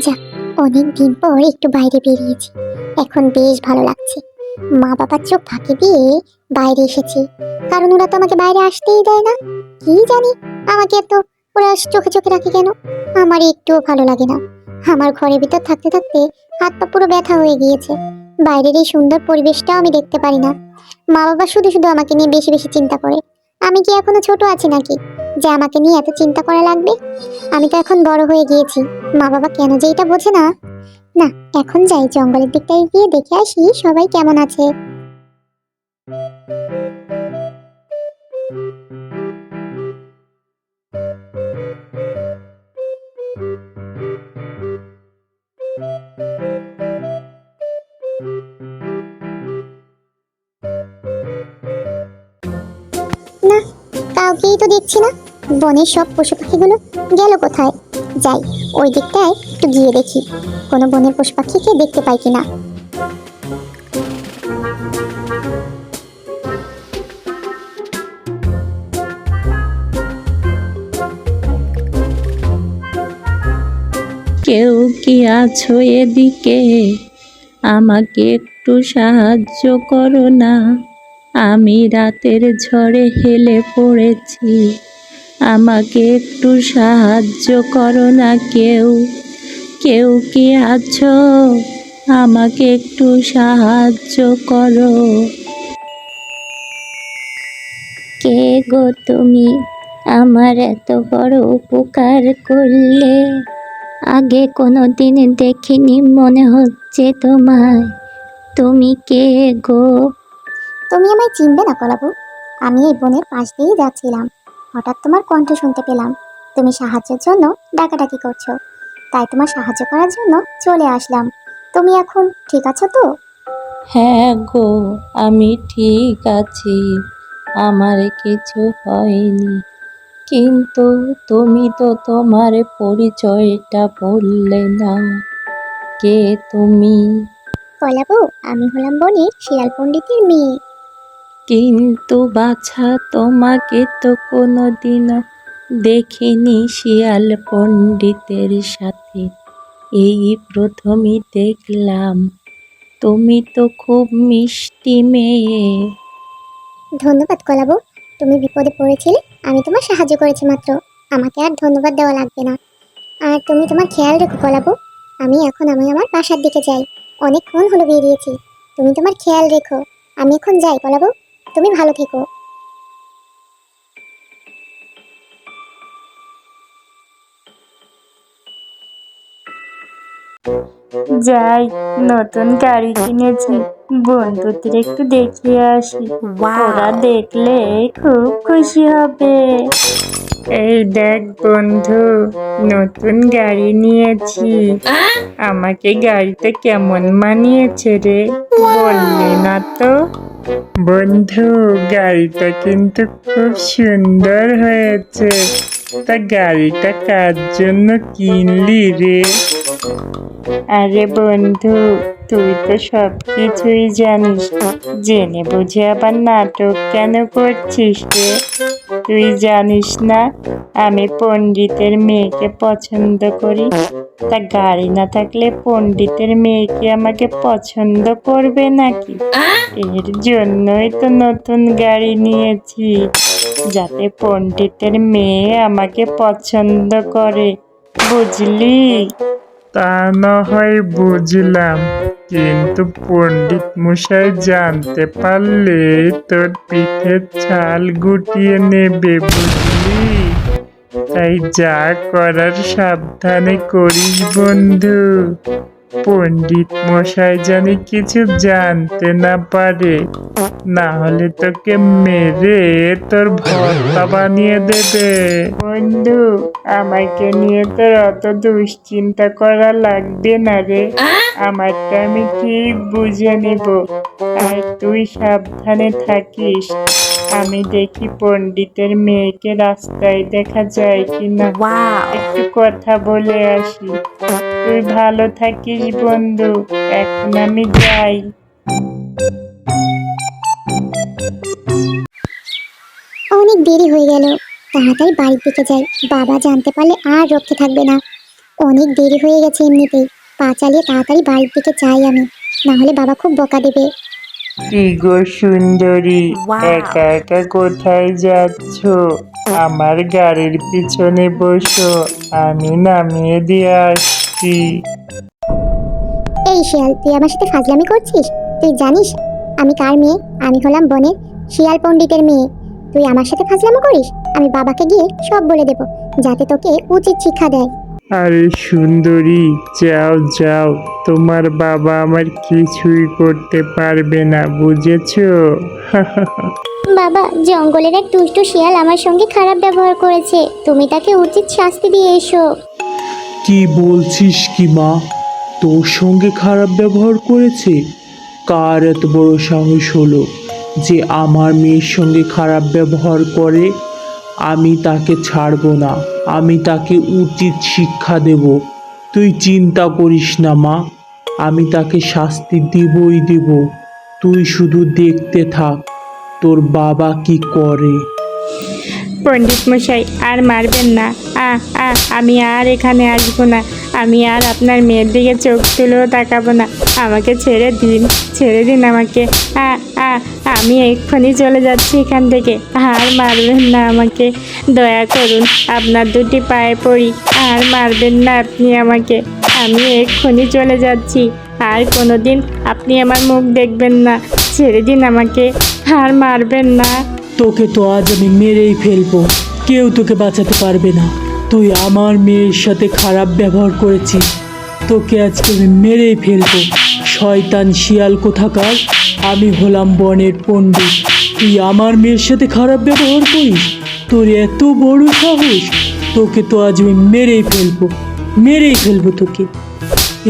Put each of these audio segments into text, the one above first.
যাক, অনেক দিন পর একটু বাইরে বেরিয়েছি, এখন বেশ ভালো লাগছে। মা বাবার চোখ ফাঁকি দিয়ে বাইরে এসেছি, কারণ ওরা তো আমাকে বাইরে আসতেই দেয় না। কি জানি আমাকে এত ওরা চোখে চোখে রাখে কেন, আমার একটুও ভালো লাগে না। আমার ঘরের ভিতর থাকতে থাকতে হাত পা পুরো ব্যথা হয়ে গিয়েছে। বাইরের এই সুন্দর পরিবেশটাও আমি দেখতে পারি না। মা বাবা শুধু শুধু আমাকে নিয়ে বেশি বেশি চিন্তা করে। আমি কি এখনো ছোট আছি নাকি যে আমাকে নিয়ে এত চিন্তা করা লাগবে? আমি তো এখন বড় হয়ে গিয়েছি, মা বাবা কেন যে এটা বোঝে না। না, এখন যাই জঙ্গলের দিকটায় গিয়ে দেখে আসি সবাই কেমন আছে। না, কাউকেই তো দেখছি না। বনের সব পশু পাখিগুলো গেল কোথায়? যাই, ওই দিকটায় একটু গিয়ে দেখি কোনো বনের পশু পাখিকে দেখতে পাই কিনা। কেউ কি আছো এদিকে? আমাকে একটু সাহায্য করো না। আমি রাতের ঝড়ে হেলে পড়েছি। আমাকে একটু সাহায্য করো না কেউ। কেউ কি আছো? আমাকে একটু সাহায্য করো। কে গো তুমি? আমার এত বড় উপকার করলে। আগে কোনো দিন দেখিনি মনে হচ্ছে তোমায়। তুমি কে গো? তুমি আমায় চিনবে না কলাবু? আমি এই বনের পাশ দিয়েই যাচ্ছিলাম, হঠাৎ তোমার কণ্ঠ শুনতে পেলাম। তুমি সাহায্যের জন্য ডাকাডাকি করছো, তাই তোমার সাহায্য করার জন্য চলে আসলাম। তুমি এখন ঠিক আছো তো? হ্যাঁ গো, আমি ঠিক আছি। আমার কিছু হয়নি। কিন্তু তুমি তো তোমার পরিচয়টা বললে না। কে তুমি? কলাবু, আমি হলাম বনের শিয়াল পণ্ডিতের মেয়ে। কিন্তু বাছা, তোমাকে তো কোনোদিনও দেখিনি শিয়াল পণ্ডিতের সাথে। এই প্রথমই দেখলাম। তুমি তো খুব মিষ্টি মেয়ে। ধন্যবাদ কলাবু, তুমি বিপদে পড়েছিলে, আমি তোমার সাহায্য করেছি মাত্র। আমাকে আর ধন্যবাদ দেওয়া লাগবে না। আর তুমি তোমার খেয়াল রেখো কলাবু। আমি আমার বাসার দিকে যাই, অনেকক্ষণ হলো বেরিয়েছি। তুমি তোমার খেয়াল রেখো। আমি এখন যাই কলাবু, তুমি ভালো থেকো। যাই, নতুন গাড়ি কিনেছি, বন্ধুদের একটু দেখিয়ে আসি। ওরা দেখলে খুব খুশি হবে। এই দেখ বন্ধু, নতুন গাড়ি নিয়েছি। আমাকে গাড়িতে কেমন মানিয়েছে রে, বললি না তো? বন্ধু, গাড়িটা কিন্তু খুব সুন্দর হয়েছে। তা গাড়িটা কার জন্য কিনলি রে? আরে বন্ধু, তুই তো সব কিছুই জানিস, জেনে বুঝে আবার নাটক কেন করছিস রে? তুই জানিস না আমি পণ্ডিতের মেয়েকে পছন্দ করি? তা গাড়ি না থাকলে পণ্ডিতের মেয়েকে আমাকে পছন্দ করবে নাকি? এর জন্যই তো নতুন গাড়ি নিয়েছি, যাতে পণ্ডিতের মেয়ে আমাকে পছন্দ করে, বুঝলি? তা না হয় বুঝলাম, কিন্তু পণ্ডিত মশাই জানতে পারলে তোর পিঠের ছাল গুটিয়ে নেবে, বুঝলি? তাই যা করার সাবধানে করিস বন্ধু। পণ্ডিত মশাই জানি কিছু জানতে না পারে, না হলে তোকে মেরে তোর ভর্তা বানিয়ে দেবে। বন্ধু, আমাকে নিয়ে তোর অত দুশ্চিন্তা করা লাগবে না রে, আমারটা আমি ঠিক বুঝে নিব। আর তুই সাবধানে থাকিস। আমি দেখি পণ্ডিতের মেয়েকে রাস্তায় দেখা যায় কিনা, একটু কথা বলে আসি। তুই ভালো থাকিস বন্ধু, এখন আমি যাই। অনেক দেরি হয়ে গেল, তাড়াতাড়ি বাড়ির দিকে যাই, বাবা জানতে পারলে আর রক্ষে থাকবে না। অনেক দেরি হয়ে গেছে এমনিতেই, পা চালিয়ে তাড়াতাড়ি বাড়ির দিকে যাই আমি, না হলে বাবা খুব বকা দেবে। কি গো সুন্দরী, একা একা কোথায় যাচ্ছ? আমার গাড়ির পিছনে বসো, আমি নামিয়ে দিয়ে আসছি। এই শিয়াল, তুই আমার সাথে ফাজলামি করছিস? তুই জানিস আমি কার মেয়ে? আমি হলাম বনের শিয়াল পণ্ডিতের মেয়ে। তুই আমার সাথে ফাজলামি করিস? আমি বাবাকে গিয়ে সব বলে দেব, যাতে তোকে উচিত শিক্ষা দেয়। আরে সুন্দরী, যাও যাও, তোমার বাবা আমার কিছুই করতে পারবে না, বুঝেছো? বাবা, জঙ্গলের এক দুষ্টু শিয়াল আমার সঙ্গে খারাপ ব্যবহার করেছে, তুমি তাকে উচিত শাস্তি দিয়ে এসো। কি বলছিস কি মা? তোর সঙ্গে খারাপ ব্যবহার করেছে? কার এত বড় সাহস হলো যে আমার মেয়ের সঙ্গে খারাপ ব্যবহার করে? আমি তাকে ছাড়বো না, আমি তাকে উচিত শিক্ষা দেব। তুই চিন্তা করিস না মা, আমি তাকে শাস্তি দেবই দেব। তুই শুধু দেখতে থাক তোর বাবা কি করে। পণ্ডিত মশাই, আর মারবেন না। আমি আর এখানে আসবো না। আমি আর আপনার মেয়ের দিকে চোখ তুলেও তাকাবো না। আমাকে ছেড়ে দিন, ছেড়ে দিন আমাকে। আমি এক্ষুনি চলে যাচ্ছি এখান থেকে। আর মারবেন না আমাকে, দয়া করুন, আপনার দুটি পায়ে পড়ি। আর মারবেন না আপনি আমাকে, আমি এক্ষুনি চলে যাচ্ছি। আর কোনোদিন আপনি আমার মুখ দেখবেন না। ছেড়ে দিন আমাকে, আর মারবেন না। তোকে তো আজ আমি মেরেই ফেলবো, কেউ তোকে বাঁচাতে পারবে না। তুই আমার মেয়ের সাথে খারাপ ব্যবহার করেছিস, তোকে আজকে আমি মেরেই ফেলবো। শয়তান শিয়াল কোথাকার, আমি হলাম বনের পণ্ডিত, তুই আমার মেয়ের সাথে খারাপ ব্যবহার করিস? তোর এত বড় সাহস! তোকে তো আজ আমি মেরেই ফেলবো, মেরেই ফেলবো তোকে।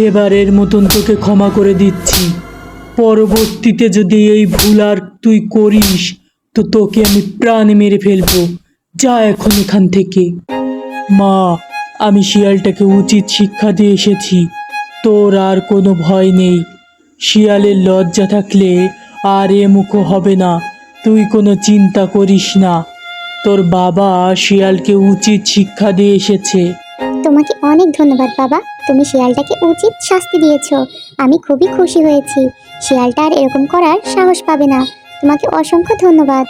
এবারের মতন তোকে ক্ষমা করে দিচ্ছি, পরবর্তীতে যদি এই ভুল আর তুই করিস তো তোকে আমি প্রাণে মেরে ফেলবো। যা এখন এখান থেকে। মা, আমি শিয়ালটাকে উচিত শিক্ষা দিয়ে এসেছি, তোর আর কোনো ভয় নেই। শিয়ালের লজ্জা থাকলে আর এ মুখো হবে না, তুই কোনো চিন্তা করিস না। তোর বাবা শিয়ালকে উচিত শিক্ষা দিয়ে এসেছে। তোমাকে অনেক ধন্যবাদ বাবা, তুমি শিয়ালটাকে উচিত শাস্তি দিয়েছো। আমি খুবই খুশি হয়েছি। শিয়ালটা আর এরকম করার সাহস পাবে না। তোমাকে অসংখ্য ধন্যবাদ।